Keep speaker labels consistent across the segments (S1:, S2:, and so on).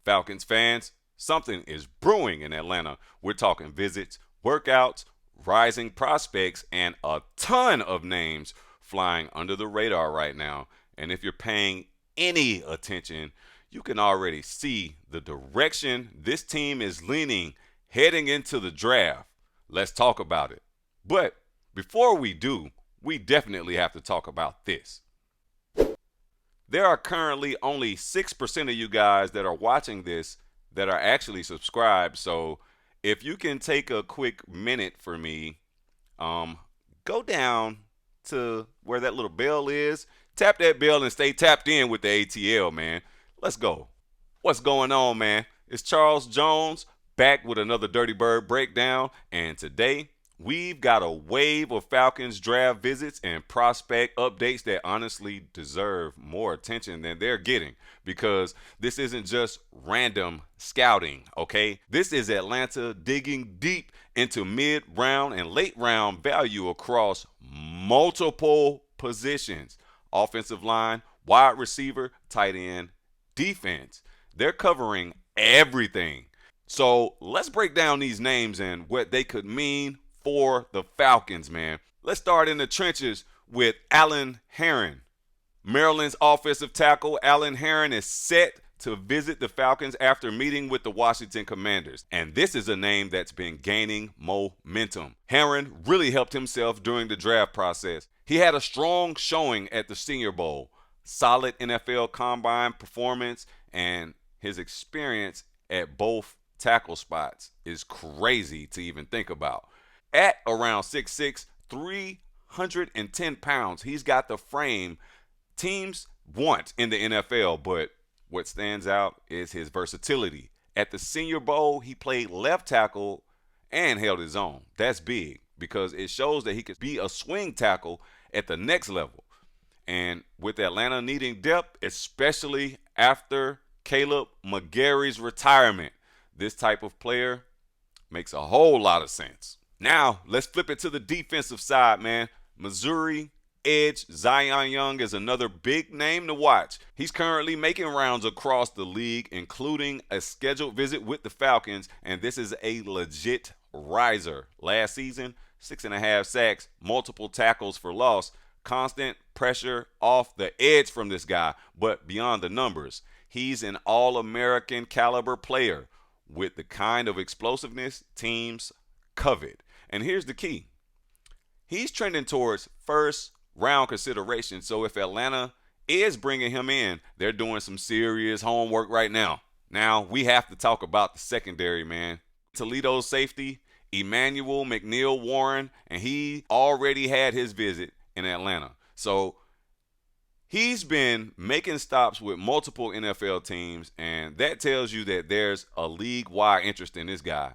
S1: Falcons fans, something is brewing in Atlanta. We're talking visits, workouts, rising prospects, and a ton of names flying under the radar right now. And if you're paying any attention, you can already see the direction this team is leaning heading into the draft. Let's talk about it. But before we do, we definitely have to talk about this. There are currently only 6% of you guys that are watching this that are actually subscribed. So if you can take a quick minute for me, go down to where that little bell is, tap that bell and stay tapped in with the ATL, man. Let's go. What's going on, man? It's Charles Jones back with another Dirty Bird breakdown, and today we've got a wave of Falcons draft visits and prospect updates that honestly deserve more attention than they're getting, because this isn't just random scouting, okay? This is Atlanta digging deep into mid-round and late-round value across multiple positions: offensive line, wide receiver, tight end, defense. They're covering everything. So let's break down these names and what they could mean for the Falcons, man. Let's start in the trenches with Alan Herron. Maryland's offensive tackle Alan Herron is set to visit the Falcons after meeting with the Washington Commanders. And this is a name that's been gaining momentum. Herron really helped himself during the draft process. He had a strong showing at the Senior Bowl, solid NFL Combine performance, and his experience at both tackle spots is crazy to even think about. At around 6'6", 310 pounds, he's got the frame teams want in the NFL, but what stands out is his versatility. At the Senior Bowl, he played left tackle and held his own. That's big because it shows that he could be a swing tackle at the next level. And with Atlanta needing depth, especially after Caleb McGarry's retirement, this type of player makes a whole lot of sense. Now, let's flip it to the defensive side, man. Missouri edge Zion Young is another big name to watch. He's currently making rounds across the league, including a scheduled visit with the Falcons, and this is a legit riser. Last season, 6.5 sacks, multiple tackles for loss, constant pressure off the edge from this guy. But beyond the numbers, he's an all-American caliber player with the kind of explosiveness teams covet. And here's the key. He's trending towards first round consideration. So if Atlanta is bringing him in, they're doing some serious homework right now. Now, we have to talk about the secondary, man. Toledo's safety, Emmanuel McNeil Warren, and he already had his visit in Atlanta. So he's been making stops with multiple NFL teams, and that tells you that there's a league-wide interest in this guy.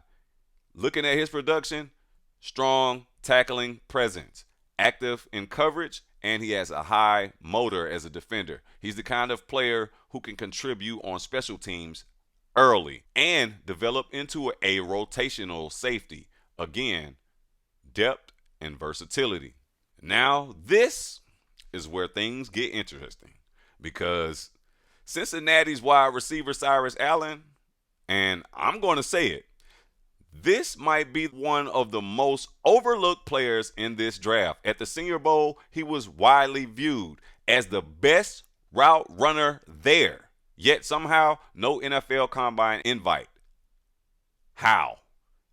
S1: Looking at his production, strong tackling presence, active in coverage, and he has a high motor as a defender. He's the kind of player who can contribute on special teams early and develop into a rotational safety. Again, depth and versatility. Now, this is where things get interesting, because Cincinnati's wide receiver Cyrus Allen, and I'm going to say it, this might be one of the most overlooked players in this draft. At the Senior Bowl, he was widely viewed as the best route runner there, yet somehow no NFL Combine invite. How?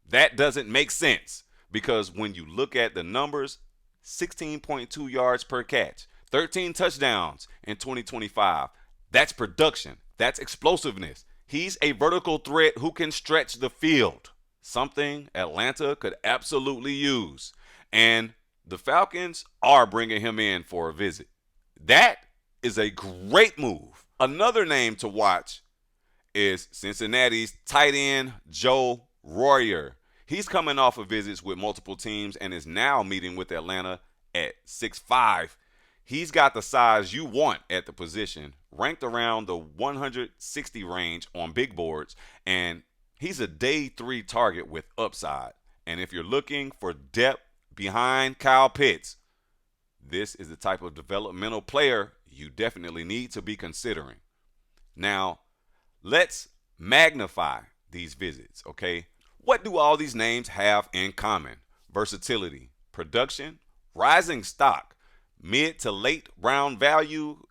S1: That doesn't make sense, because when you look at the numbers, 16.2 yards per catch, 13 touchdowns in 2025. That's production. That's explosiveness. He's a vertical threat who can stretch the field, something Atlanta could absolutely use. And the Falcons are bringing him in for a visit. That is a great move. Another name to watch is Cincinnati's tight end Joe Royer. He's coming off of visits with multiple teams and is now meeting with Atlanta at 6'5". He's got the size you want at the position, ranked around the 160 range on big boards, and he's a day 3 target with upside. And if you're looking for depth behind Kyle Pitts, this is the type of developmental player you definitely need to be considering. Now, let's magnify these visits, okay? What do all these names have in common? Versatility, production, rising stock, mid to late round value,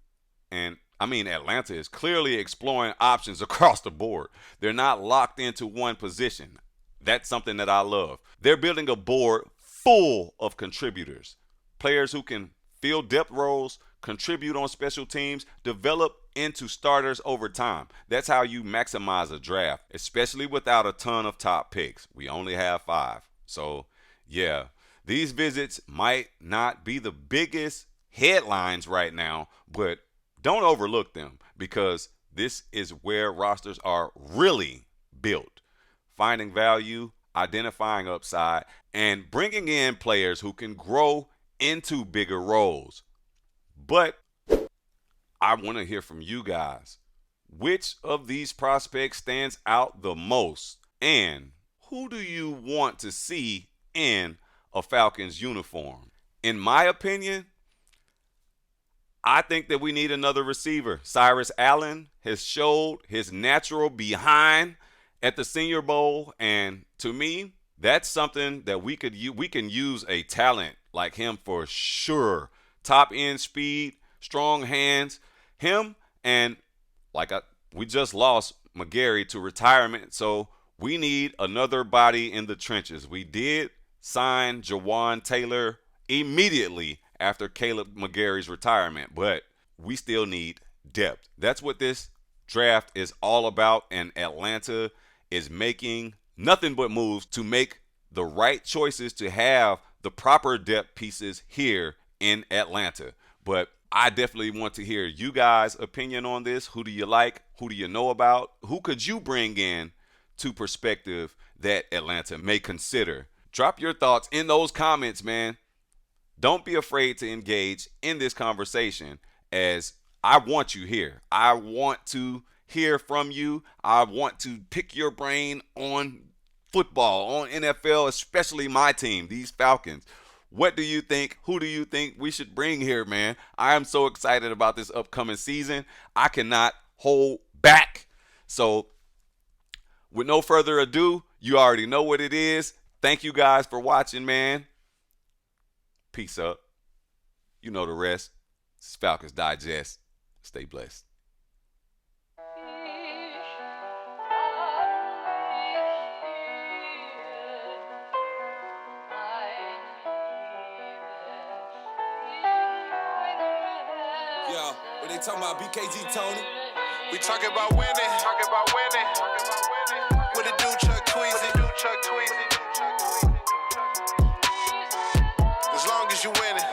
S1: and I mean, Atlanta is clearly exploring options across the board. They're not locked into one position. That's something that I love. They're building a board full of contributors, players who can fill depth roles, contribute on special teams, develop into starters over time. That's how you maximize a draft, especially without a ton of top picks. We only have 5. So, yeah, these visits might not be the biggest headlines right now, but don't overlook them because this is where rosters are really built. Finding value, identifying upside, and bringing in players who can grow into bigger roles. But I want to hear from you guys. Which of these prospects stands out the most? And who do you want to see in a Falcons uniform? In my opinion, I think that we need another receiver. Cyrus Allen has showed his natural behind at the Senior Bowl, and to me, that's something that we can use a talent like him for sure. Top end speed, strong hands. Him and we just lost McGarry to retirement, so we need another body in the trenches. We did sign Jawan Taylor immediately after Caleb McGarry's retirement, but we still need depth. That's what this draft is all about, and Atlanta is making nothing but moves to make the right choices to have the proper depth pieces here in Atlanta. But I definitely want to hear you guys' opinion on this. Who do you like? Who do you know about? Who could you bring in to perspective that Atlanta may consider? Drop your thoughts in those comments, man. Don't be afraid to engage in this conversation, as I want you here. I want to hear from you. I want to pick your brain on football, on NFL, especially my team, these Falcons. What do you think? Who do you think we should bring here, man? I am so excited about this upcoming season. I cannot hold back. So with no further ado, you already know what it is. Thank you guys for watching, man. Peace up. You know the rest. This is Falcons Digest. Stay blessed.
S2: Yeah, when they talking about BKG Tony, we talking about winning. Talking about winning. What it do, Chuck Tweezy? As long as you winning.